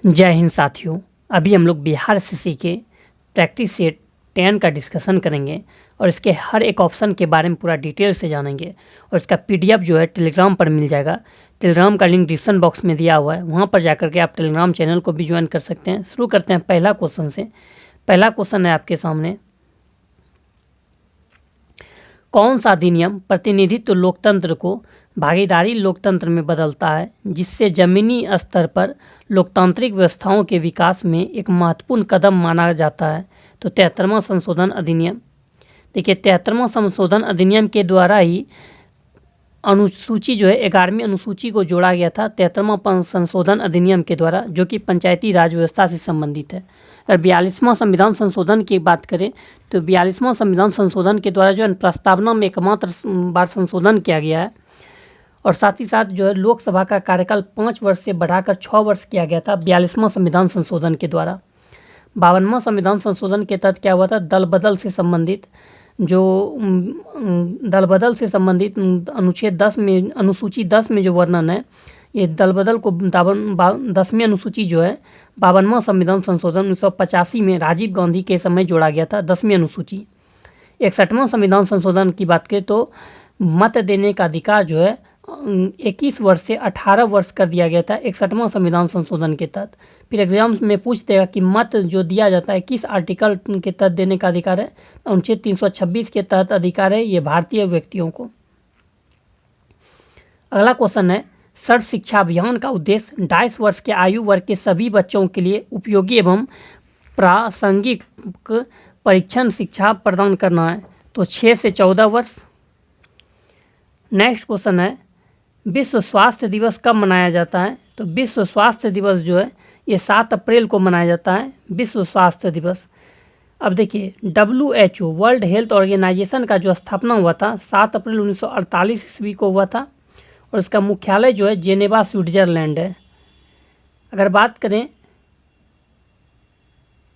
जय हिंद साथियों। अभी हम लोग बिहार एसएससी के प्रैक्टिस सेट 10 का डिस्कशन करेंगे और इसके हर एक ऑप्शन के बारे में पूरा डिटेल से जानेंगे। और इसका पीडीएफ जो है टेलीग्राम पर मिल जाएगा। टेलीग्राम का लिंक डिस्क्रिप्शन बॉक्स में दिया हुआ है, वहाँ पर जाकर के आप टेलीग्राम चैनल को भी ज्वाइन कर सकते हैं। शुरू करते हैं पहला क्वेश्चन से। पहला क्वेश्चन है आपके सामने, कौन सा अधिनियम प्रतिनिधित्व लोकतंत्र को भागीदारी लोकतंत्र में बदलता है, जिससे जमीनी स्तर पर लोकतांत्रिक व्यवस्थाओं के विकास में एक महत्वपूर्ण कदम माना जाता है? तो 73वां संशोधन अधिनियम। देखिए, 73वां संशोधन अधिनियम के द्वारा ही अनुसूची जो है 11वीं अनुसूची को जोड़ा गया था 73वां संशोधन अधिनियम के द्वारा, जो कि पंचायती राज व्यवस्था से संबंधित है। अगर 42वां संविधान संशोधन की बात करें तो 42वां संविधान संशोधन के द्वारा जो है प्रस्तावना में एकमात्र बार संशोधन किया गया है। और साथ ही साथ जो है लोकसभा का कार्यकाल 5 वर्ष से बढ़ाकर 6 वर्ष किया गया था 42वां संविधान संशोधन के द्वारा। 52वां संविधान संशोधन के तहत क्या हुआ था, दल बदल से संबंधित अनुच्छेद 10 में, अनुसूची 10 में जो वर्णन है, ये दल बदल को 10वीं अनुसूची जो है 52वां संविधान संशोधन 1985 में राजीव गांधी के समय जोड़ा गया था 10वीं अनुसूची। 61वां संविधान संशोधन की बात करें तो मत देने का अधिकार जो है 21 वर्ष से 18 वर्ष कर दिया गया था 61वां संविधान संशोधन के तहत। फिर एग्जाम में पूछ देगा कि मत जो दिया जाता है किस आर्टिकल के तहत देने का अधिकार है, अनुच्छेद 326 के तहत अधिकार है ये भारतीय व्यक्तियों को। अगला क्वेश्चन है, सर्व शिक्षा अभियान का उद्देश्य 22 वर्ष के आयु वर्ग के सभी बच्चों के लिए उपयोगी एवं प्रासंगिक परीक्षण शिक्षा प्रदान करना है। तो 6 से 14 वर्ष। नेक्स्ट क्वेश्चन है, विश्व स्वास्थ्य दिवस कब मनाया जाता है? तो विश्व स्वास्थ्य दिवस जो है ये 7 अप्रैल को मनाया जाता है, विश्व स्वास्थ्य दिवस। अब देखिए, WHO वर्ल्ड हेल्थ ऑर्गेनाइजेशन का जो स्थापना हुआ था 7 अप्रैल 1948 ईस्वी को हुआ था और इसका मुख्यालय जो है जेनेवा स्विट्जरलैंड है। अगर बात करें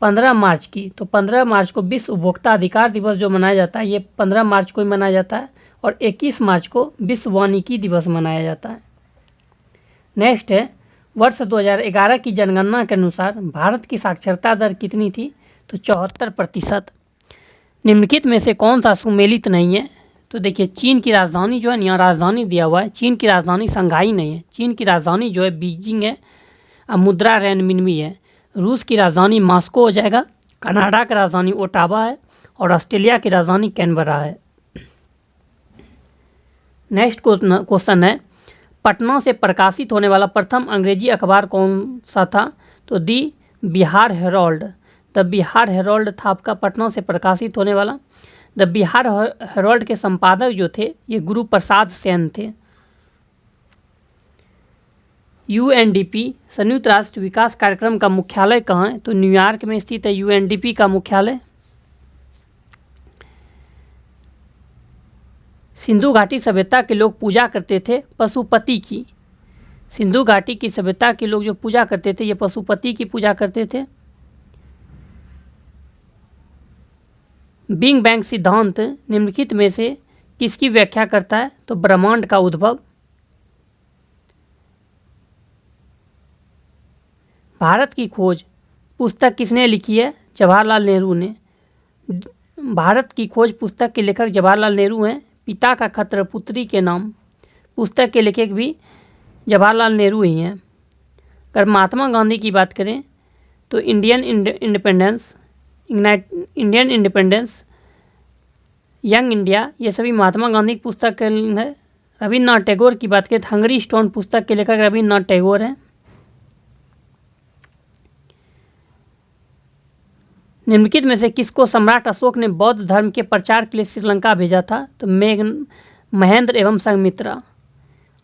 15 मार्च की, तो 15 मार्च को विश्व उपभोक्ता अधिकार दिवस जो मनाया जाता है ये 15 मार्च को ही मनाया जाता है और 21 मार्च को विश्व वानिकी दिवस मनाया जाता है। नेक्स्ट है, वर्ष 2011 की जनगणना के अनुसार भारत की साक्षरता दर कितनी थी? तो 74%। निम्नलिखित में से कौन सा सुमेलित नहीं है? तो देखिए, चीन की राजधानी जो है, यहाँ राजधानी दिया हुआ है, चीन की राजधानी संघाई नहीं है, चीन की राजधानी जो है बीजिंग है, मुद्रा रेनमिनमी है। रूस की राजधानी मॉस्को हो जाएगा, कनाडा की राजधानी ओटावा है और ऑस्ट्रेलिया की राजधानी कैनबरा है। नेक्स्ट क्वेश्चन है, पटना से प्रकाशित होने वाला प्रथम अंग्रेजी अखबार कौन सा था? तो the Bihar Herald. The Bihar Herald था आपका पटना से प्रकाशित होने वाला। द बिहार हेरोल्ड के संपादक जो थे ये गुरु प्रसाद सेन थे। UNDP संयुक्त राष्ट्र विकास कार्यक्रम का मुख्यालय कहाँ है? तो न्यूयॉर्क में स्थित है UNDP का मुख्यालय। सिंधु घाटी सभ्यता के लोग पूजा करते थे पशुपति की। सिंधु घाटी की सभ्यता के लोग जो पूजा करते थे ये पशुपति की पूजा करते थे। बिग बैंग सिद्धांत निम्नलिखित में से किसकी व्याख्या करता है? तो ब्रह्मांड का उद्भव। भारत की खोज पुस्तक किसने लिखी है? जवाहरलाल नेहरू ने। भारत की खोज पुस्तक के लेखक जवाहरलाल नेहरू हैं। पिता का खत्र पुत्री के नाम पुस्तक के लेखक भी जवाहरलाल नेहरू ही हैं। अगर महात्मा गांधी की बात करें तो इंडियन इंडिपेंडेंस, यंग इंडिया, ये सभी महात्मा गांधी की पुस्तक है। रविन्द्रनाथ टैगोर की बात करें तो हंगरी स्टोन पुस्तक के लेखक रविन्द्रनाथ टैगोर हैं। निम्नलिखित में से किसको सम्राट अशोक ने बौद्ध धर्म के प्रचार के लिए श्रीलंका भेजा था? तो महेंद्र एवं संघमित्रा।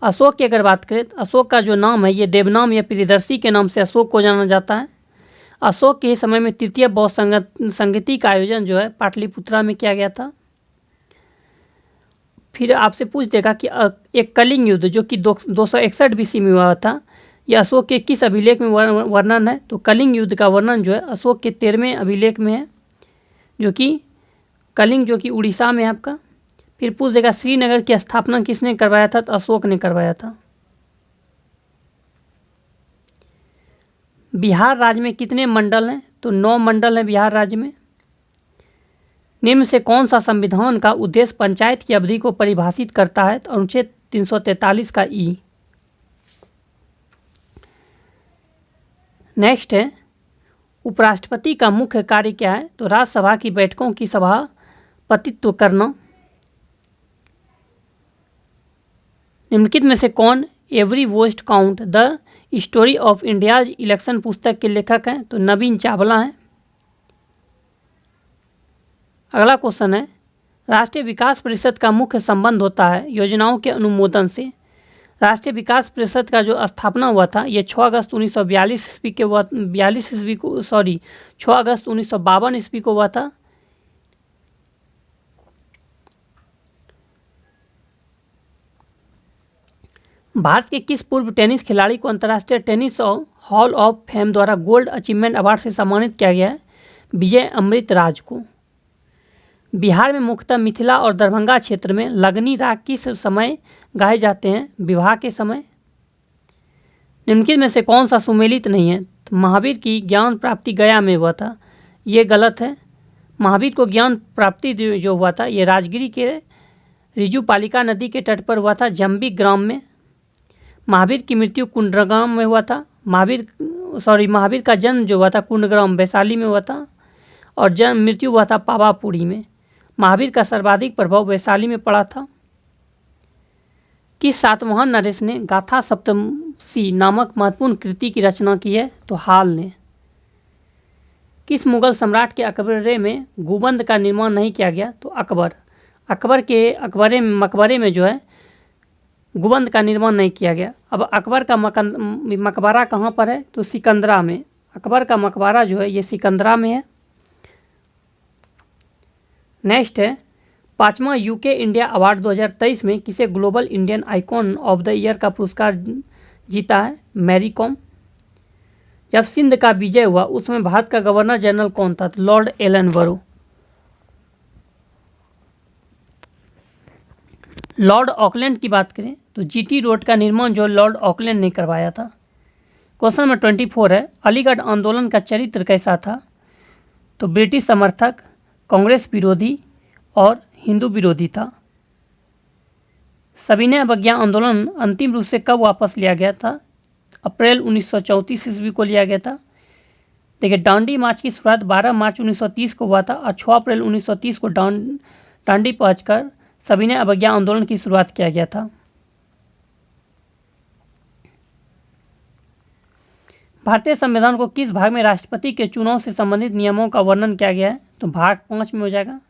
अशोक की अगर बात करें तो अशोक का जो नाम है ये देवनाम या प्रियदर्शी के नाम से अशोक को जाना जाता है। अशोक के समय में तृतीय बौद्ध संगति का आयोजन जो है पाटलिपुत्रा में किया गया था। फिर आपसे पूछ देगा कि एक कलिंग युद्ध जो कि 261 BC में हुआ था, यह अशोक के किस अभिलेख में वर्णन है? तो कलिंग युद्ध का वर्णन जो है अशोक के 13वें अभिलेख में है, जो कि कलिंग जो कि उड़ीसा में है आपका। फिर पूछ देगा श्रीनगर की स्थापना किसने करवाया था? तो अशोक ने करवाया था। बिहार राज्य में कितने मंडल हैं? तो 9 मंडल हैं बिहार राज्य में। निम्न से कौन सा संविधान का उद्देश्य पंचायत की अवधि को परिभाषित करता है? तो अनुच्छेद 343 का ई। नेक्स्ट है, उपराष्ट्रपति का मुख्य कार्य क्या है? तो राज्यसभा की बैठकों की सभापतित्व करना। निम्नलिखित में से कौन every vote count the story of India's election पुस्तक के लेखक हैं? तो नवीन चावला हैं। अगला क्वेश्चन है, राष्ट्रीय विकास परिषद का मुख्य संबंध होता है योजनाओं के अनुमोदन से। राष्ट्रीय विकास परिषद का जो स्थापना हुआ था ये 6 अगस्त 1942 ईस्वी के 6 अगस्त 1952 ईस्वी को हुआ था। भारत के किस पूर्व टेनिस खिलाड़ी को अंतर्राष्ट्रीय टेनिस हॉल ऑफ फेम द्वारा गोल्ड अचीवमेंट अवार्ड से सम्मानित किया गया है? विजय अमृतराज को। बिहार में मुख्यतः मिथिला और दरभंगा क्षेत्र में लगनी राग किस समय गाए जाते हैं? विवाह के समय। निम्नलिखित में से कौन सा सुमेलित नहीं है? तो महावीर की ज्ञान प्राप्ति गया में हुआ था, ये गलत है। महावीर को ज्ञान प्राप्ति जो हुआ था ये राजगिरी के रिजुपालिका नदी के तट पर हुआ था, जम्बी ग्राम में। महावीर की मृत्यु कुंडग्राम में हुआ था। महावीर का जन्म जो हुआ था कुंडग्राम वैशाली में हुआ था और मृत्यु हुआ था पावापुरी में। महावीर का सर्वाधिक प्रभाव वैशाली में पड़ा था। किस सातवाहन नरेश ने गाथा सप्तसी नामक महत्वपूर्ण कृति की रचना की है? तो हाल ने। किस मुगल सम्राट के अकबरे में गुंबद का निर्माण नहीं किया गया? तो अकबर के मकबरे में जो है गुंबद का निर्माण नहीं किया गया। अब अकबर का मकबरा कहाँ पर है? तो सिकंदरा में। अकबर का मकबरा जो है ये सिकंदरा में है। नेक्स्ट है, 5वां यूके इंडिया अवार्ड 2023 में किसे global Indian icon of the year का पुरस्कार जीता है? मैरी कॉम। जब सिंध का विजय हुआ उसमें भारत का गवर्नर जनरल कौन था? तो लॉर्ड एलनबरो। लॉर्ड ऑकलैंड की बात करें तो जीटी रोड का निर्माण जो लॉर्ड ऑकलैंड ने करवाया था। क्वेश्चन नंबर 24 है, अलीगढ़ आंदोलन का चरित्र कैसा था? तो ब्रिटिश समर्थक, कांग्रेस विरोधी और हिंदू विरोधी था। सविनय अवज्ञा आंदोलन अंतिम रूप से कब वापस लिया गया था? अप्रैल 1934 ईस्वी को लिया गया था। देखिए, डांडी मार्च की शुरुआत 12 मार्च 1930 को हुआ था और 6 अप्रैल 1930 को डांडी पहुंचकर सविनय अवज्ञा आंदोलन की शुरुआत किया गया था। भारतीय संविधान को किस भाग में राष्ट्रपति के चुनाव से संबंधित नियमों का वर्णन किया गया है? तो भाग 5 में हो जाएगा।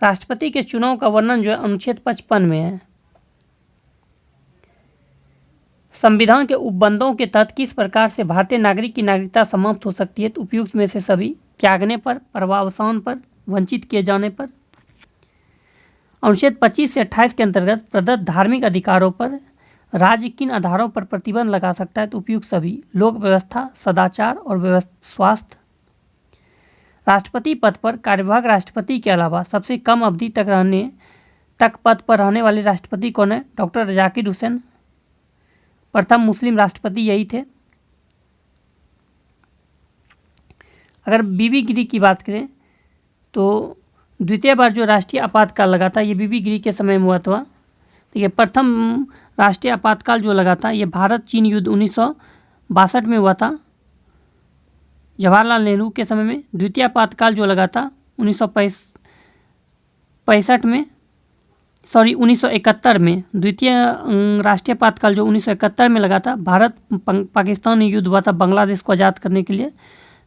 राष्ट्रपति के चुनाव का वर्णन जो है अनुच्छेद 55 में है। संविधान के उपबंधों के तहत किस प्रकार से भारतीय नागरिक की नागरिकता समाप्त हो सकती है? तो उपयुक्त में से सभी: त्यागने पर, पर्यावसान पर, वंचित किए जाने पर। अनुच्छेद 25 से 28 के अंतर्गत प्रदत्त धार्मिक अधिकारों पर राज्य किन आधारों पर प्रतिबंध लगा सकता है? तो उपयुक्त सभी: लोक व्यवस्था, सदाचार और स्वास्थ्य। राष्ट्रपति पद पर कार्यवाहक राष्ट्रपति के अलावा सबसे कम अवधि तक पद पर रहने वाले राष्ट्रपति कौन है? डॉक्टर जाकिर हुसैन, प्रथम मुस्लिम राष्ट्रपति यही थे। अगर बीबी गिरी की बात करें तो द्वितीय बार जो राष्ट्रीय आपातकाल लगा था ये बीबी गिरी के समय में हुआ था। तो ये प्रथम राष्ट्रीय आपातकाल जो लगा था ये भारत चीन युद्ध 1962 में हुआ था, जवाहरलाल नेहरू के समय में। द्वितीय आपातकाल जो लगा था 1971 में। द्वितीय राष्ट्रीय आपातकाल जो 1971 में लगा था, भारत पाकिस्तान युद्ध हुआ था बांग्लादेश को आज़ाद करने के लिए,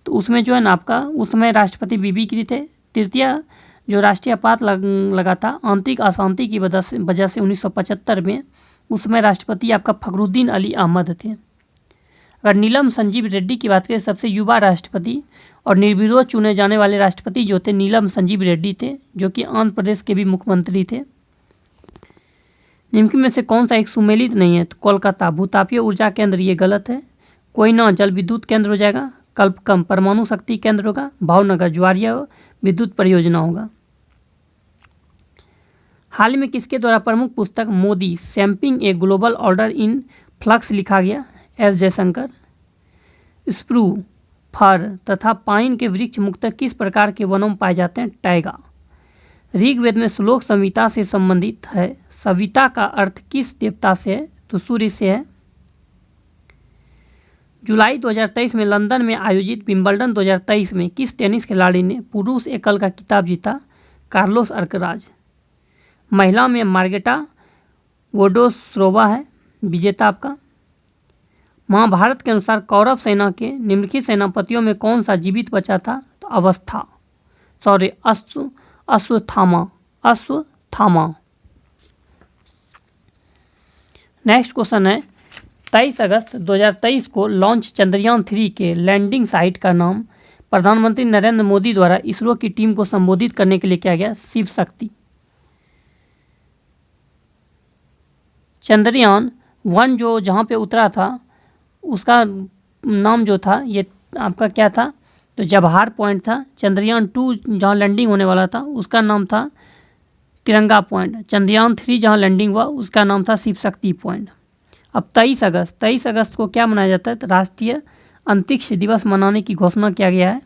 तो उसमें जो है ना आपका उस समय राष्ट्रपति बीबी गिरी थे। तृतीय जो राष्ट्रीय आपात लगा था आंतरिक अशांति की वजह से 1975 में, उसमें राष्ट्रपति आपका फखरुद्दीन अली अहमद थे। अगर नीलम संजीव रेड्डी की बात करें, सबसे युवा राष्ट्रपति और निर्विरोध चुने जाने वाले राष्ट्रपति जो थे नीलम संजीव रेड्डी थे, जो कि आंध्र प्रदेश के भी मुख्यमंत्री थे। निम्नलिखित में से कौन सा एक सुमेलित नहीं है? तो कोलकाता भूतापीय ऊर्जा केंद्र, ये गलत है। कोयना जल विद्युत केंद्र हो जाएगा। कल्पकम परमाणु शक्ति केंद्र होगा। भावनगर ज्वारीय विद्युत परियोजना होगा। हाल में किसके द्वारा प्रमुख पुस्तक Modi shopping a global order in flux लिखा गया? एस जयशंकर। स्प्रू, फर तथा पाइन के वृक्ष मुख्यतः किस प्रकार के वनों में पाए जाते हैं? टैगा। ऋग्वेद में श्लोक संहिता से संबंधित है। सविता का अर्थ किस देवता से है? तो सूर्य से है। जुलाई 2023 में लंदन में आयोजित विंबलडन 2023 में किस टेनिस खिलाड़ी ने पुरुष एकल का खिताब जीता? Carlos Alcaraz. महिला में मार्गेटा वोडोस्रोवा है विजेता आपका। महाभारत के अनुसार कौरव सेना के निम्नलिखित सेनापतियों में कौन सा जीवित बचा था? तो अश्वत्थामा। नेक्स्ट क्वेश्चन है 23 अगस्त 2023 को लॉन्च चंद्रयान 3 के लैंडिंग साइट का नाम प्रधानमंत्री नरेंद्र मोदी द्वारा इसरो की टीम को संबोधित करने के लिए किया गया? शिव शक्ति। चंद्रयान 1 जो जहाँ पे उतरा था उसका नाम जो था ये आपका क्या था? तो जवाहर पॉइंट था। चंद्रयान 2 जहाँ लैंडिंग होने वाला था उसका नाम था तिरंगा पॉइंट। चंद्रयान 3 जहाँ लैंडिंग हुआ उसका नाम था शिव शक्ति पॉइंट। अब 23 अगस्त को क्या मनाया जाता है? तो राष्ट्रीय अंतरिक्ष दिवस मनाने की घोषणा किया गया है।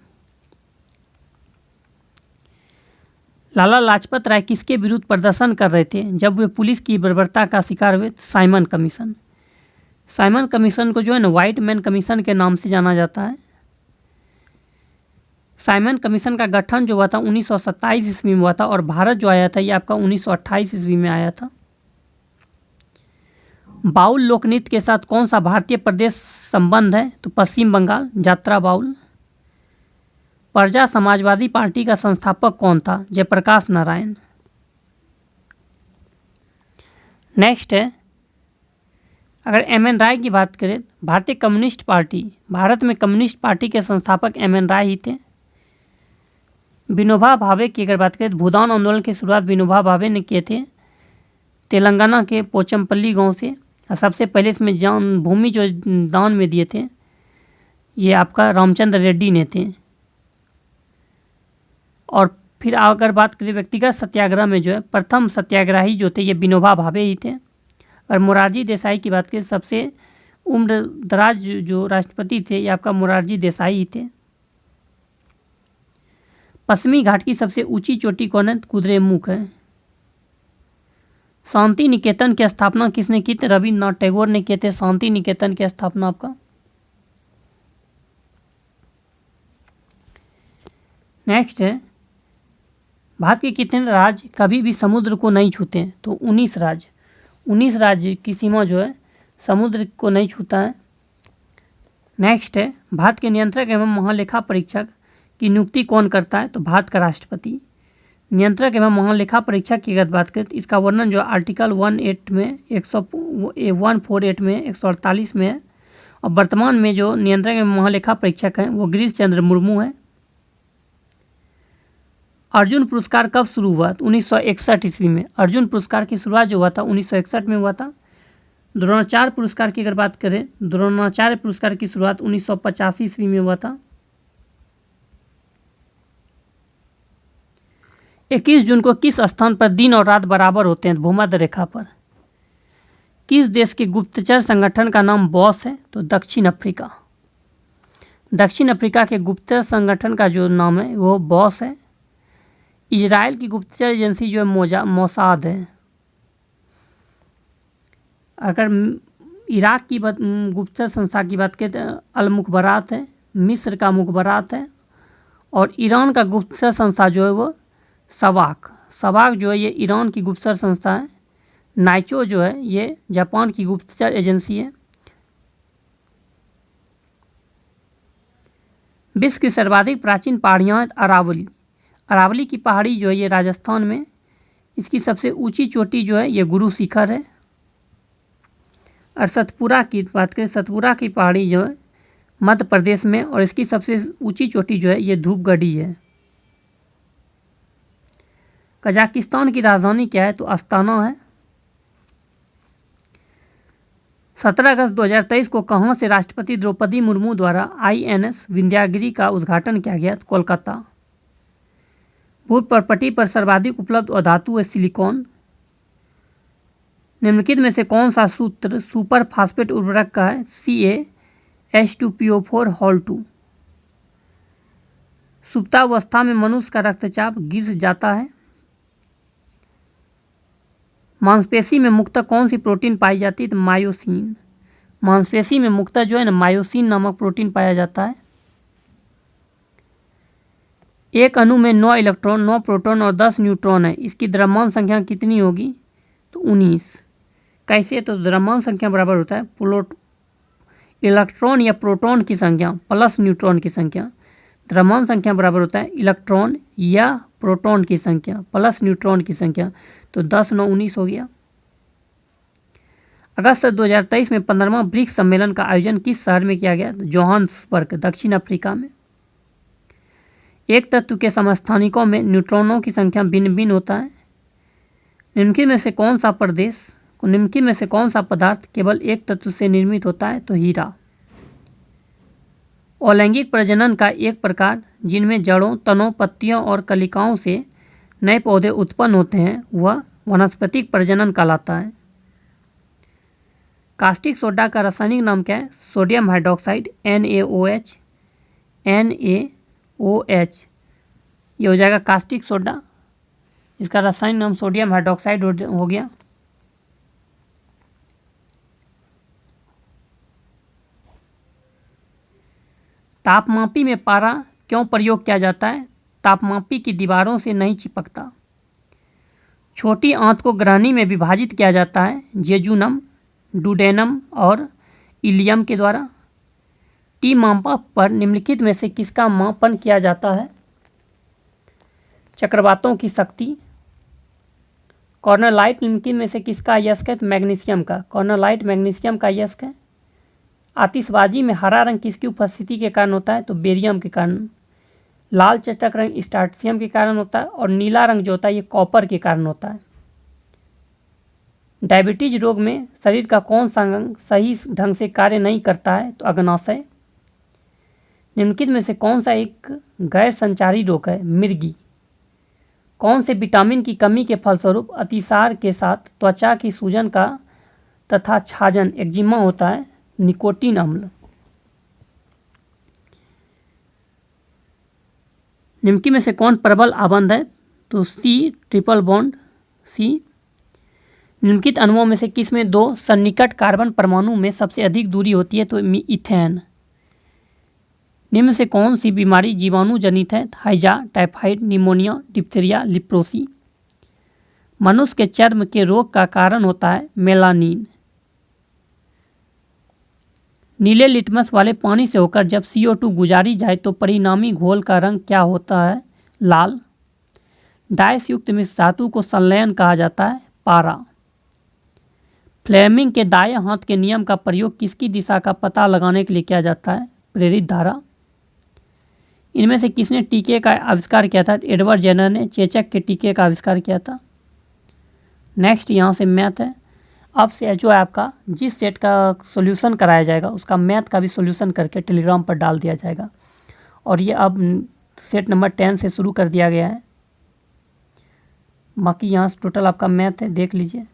लाला लाजपत राय किसके विरुद्ध प्रदर्शन कर रहे थे जब वे पुलिस की बर्बरता का शिकार हुए? Simon commission. साइमन कमीशन को जो है ना व्हाइट मैन कमीशन के नाम से जाना जाता है। साइमन कमीशन का गठन जो हुआ था 1927 ईस्वी में हुआ था और भारत जो आया था ये आपका 1928 ईस्वी में आया था। बाउल लोकनृत्य के साथ कौन सा भारतीय प्रदेश संबंध है? तो पश्चिम बंगाल, यात्रा बाउल। प्रजा समाजवादी पार्टी का संस्थापक कौन था? जयप्रकाश नारायण। नेक्स्ट है अगर एम.एन. राय की बात करें, भारतीय कम्युनिस्ट पार्टी, भारत में कम्युनिस्ट पार्टी के संस्थापक एम.एन. राय ही थे। विनोबा भावे की अगर बात करें, भूदान आंदोलन की शुरुआत विनोबा भावे ने किए थे तेलंगाना के पोचमपल्ली गांव से। सबसे पहले इसमें जान भूमि जो दान में दिए थे ये आपका रामचंद्र रेड्डी ने थे। और फिर अगर बात करें व्यक्तिगत सत्याग्रह में जो है प्रथम सत्याग्रही जो थे ये विनोबा भावे ही थे। और मोरारजी देसाई की बात करें, सबसे उम्र दराज जो राष्ट्रपति थे ये आपका मोरारजी देसाई ही थे। पश्चिमी घाट की सबसे ऊंची चोटी कौन है? कुद्रेमुख है। शांति निकेतन की स्थापना किसने की थी? रविन्द्रनाथ टैगोर ने किए थे शांति निकेतन की स्थापना आपका। नेक्स्ट है भारत के कितने राज्य कभी भी समुद्र को नहीं छूते हैं? तो 19 राज्य। 19 राज्य की सीमा जो है समुद्र को नहीं छूता है। नेक्स्ट है भारत के नियंत्रक एवं महालेखा परीक्षक की नियुक्ति कौन करता है? तो भारत का राष्ट्रपति। नियंत्रक एवं महालेखा परीक्षक की अगर बात करें तो इसका वर्णन जो आर्टिकल 148 में 148 में है। और वर्तमान में जो नियंत्रक एवं महालेखा परीक्षक हैं वो गिरीश चंद्र मुर्मू है। अर्जुन पुरस्कार कब शुरू हुआ? 1961 ईस्वी में। अर्जुन पुरस्कार की शुरुआत जो हुआ था 1961 में हुआ था। द्रोणाचार्य पुरस्कार की अगर बात करें, द्रोणाचार्य पुरस्कार की शुरुआत 1985 ईस्वी में हुआ था। 21 जून को किस स्थान पर दिन और रात बराबर होते हैं? भूमध्य रेखा पर। किस देश के गुप्तचर संगठन का नाम बॉस है? तो दक्षिण अफ्रीका। दक्षिण अफ्रीका के गुप्तचर संगठन का जो नाम है वो बॉस है। इजराइल की गुप्तचर एजेंसी जो है मोसाद है। अगर इराक की गुप्तचर संस्था की बात करें तो अल मुखबरात है। मिस्र का मुखबरात है। और ईरान का गुप्तचर संस्था जो है वो सवाक जो है ये ईरान की गुप्तचर संस्था है। नाइचो जो है ये जापान की गुप्तचर एजेंसी है। विश्व की सर्वाधिक प्राचीन पहाड़ियाँ अरावली। अरावली की पहाड़ी जो है ये राजस्थान में। इसकी सबसे ऊंची चोटी जो है ये गुरु शिखर है। और सतपुरा की बात करें, सतपुरा की पहाड़ी जो है मध्य प्रदेश में और इसकी सबसे ऊंची चोटी जो है ये धूपगढ़ी है। कजाकिस्तान की राजधानी क्या है? तो अस्ताना है। 17 अगस्त 2023 को कहाँ से राष्ट्रपति द्रौपदी मुर्मू द्वारा INS विंध्यागिरी का उद्घाटन किया गया? कोलकाता। भूत पर पट्टी पर सर्वाधिक उपलब्ध अधातु है सिलिकॉन। निम्नलिखित में से कौन सा सूत्र सुपर फास्फेट उर्वरक का है? CaH2PO4 सुप्तावस्था में मनुष्य का रक्तचाप गिर जाता है। मांसपेशी में मुख्यतः कौन सी प्रोटीन पाई जाती है? तो मायोसिन। मांसपेशी में मुख्यतः जो है ना मायोसिन नामक प्रोटीन पाया जाता है। एक अणु में 9 इलेक्ट्रॉन, 9 प्रोटॉन और 10 न्यूट्रॉन है, इसकी द्रव्यमान संख्या कितनी होगी? तो 19। कैसे? तो द्रव्यमान संख्या बराबर होता है इलेक्ट्रॉन या प्रोटॉन की संख्या प्लस न्यूट्रॉन की संख्या। द्रव्यमान संख्या बराबर होता है इलेक्ट्रॉन या प्रोटॉन की संख्या प्लस न्यूट्रॉन की संख्या। तो 10 9 19 हो गया। अगस्त 2023 में 15वां ब्रिक्स सम्मेलन का आयोजन किस शहर में किया गया? तो जोहान्सबर्ग, दक्षिण अफ्रीका में। एक तत्व के समस्थानिकों में न्यूट्रॉनों की संख्या भिन्न भिन्न होता है। निम्नलिखित में से कौन सा पदार्थ केवल एक तत्व से निर्मित होता है? तो हीरा। अलैंगिक प्रजनन का एक प्रकार जिनमें जड़ों, तनों, पत्तियों और कलिकाओं से नए पौधे उत्पन्न होते हैं वह वनस्पतिक प्रजनन कहलाता है। कास्टिक सोडा का रासायनिक नाम क्या है? Sodium hydroxide, NaOH। ये हो जाएगा कास्टिक सोडा, इसका रासायनिक नाम सोडियम हाइड्रोक्साइड हो गया। तापमापी में पारा क्यों प्रयोग किया जाता है? तापमापी की दीवारों से नहीं चिपकता। छोटी आंत को ग्रहणी में विभाजित किया जाता है जेजुनम, डुडेनम और इलियम के द्वारा। टी मापक पर निम्नलिखित में से किसका मापन किया जाता है? चक्रवातों की शक्ति। कॉर्नरलाइट निम्नलिखित में से किसका अयस्क है? मैग्नीशियम का। कॉर्नरलाइट मैग्नीशियम का अयस्क है। आतिशबाजी में हरा रंग किसकी उपस्थिति के कारण होता है? तो बेरियम के कारण। लाल चटक रंग स्ट्राटियम के कारण होता है और नीला रंग जो होता है ये कॉपर के कारण होता है। डायबिटीज रोग में शरीर का कौन सा अंग सही ढंग से कार्य नहीं करता है? तो अग्नाशय। निम्नलिखित में से कौन सा एक गैर संचारी रोग है? मिर्गी। कौन से विटामिन की कमी के फलस्वरूप अतिसार के साथ त्वचा की सूजन का तथा छाजन एक्जिमा होता है? निकोटीन अम्ल। निम्नलिखित में से कौन प्रबल आबंध है? तो C ट्रिपल बॉन्ड C। निम्नलिखित अणुओं में से किस में 2 सन्निकट कार्बन परमाणु में सबसे अधिक दूरी होती है? तो इथेन। निम्न से कौन सी बीमारी जीवाणु जनित है? हैजा, टाइफाइड, निमोनिया, डिप्थीरिया, लिप्रोसी। मनुष्य के चर्म के रोग का कारण होता है मेलानिन। नीले लिटमस वाले पानी से होकर जब CO2 गुजारी जाए तो परिणामी घोल का रंग क्या होता है? लाल। डाइस युक्त मिश्र धातु को संलयन कहा जाता है? पारा। फ्लेमिंग के दाएं हाथ के नियम का प्रयोग किसकी दिशा का पता लगाने के लिए किया जाता है? प्रेरित धारा। इनमें से किसने टीके का आविष्कार किया था? एडवर्ड जेनर ने चेचक के टीके का आविष्कार किया था। नेक्स्ट यहाँ से मैथ है। अब से जो है आपका जिस सेट का सॉल्यूशन कराया जाएगा उसका मैथ का भी सॉल्यूशन करके टेलीग्राम पर डाल दिया जाएगा। और ये अब सेट नंबर 10 से शुरू कर दिया गया है। बाकी यहाँ से टोटल आपका मैथ है, देख लीजिए।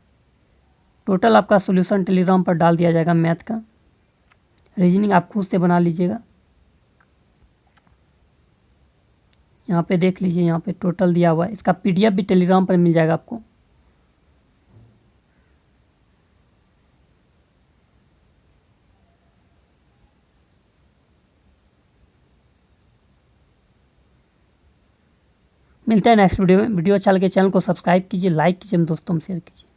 टोटल आपका सॉल्यूशन टेलीग्राम पर डाल दिया जाएगा मैथ का। रीजनिंग आप खुद से बना लीजिएगा। यहाँ पे देख लीजिए, यहाँ पे टोटल दिया हुआ है। इसका PDF भी टेलीग्राम पर मिल जाएगा आपको। मिलता है नेक्स्ट वीडियो में। वीडियो अच्छा लगे चैनल को सब्सक्राइब कीजिए, लाइक कीजिए, दोस्तों में शेयर कीजिए।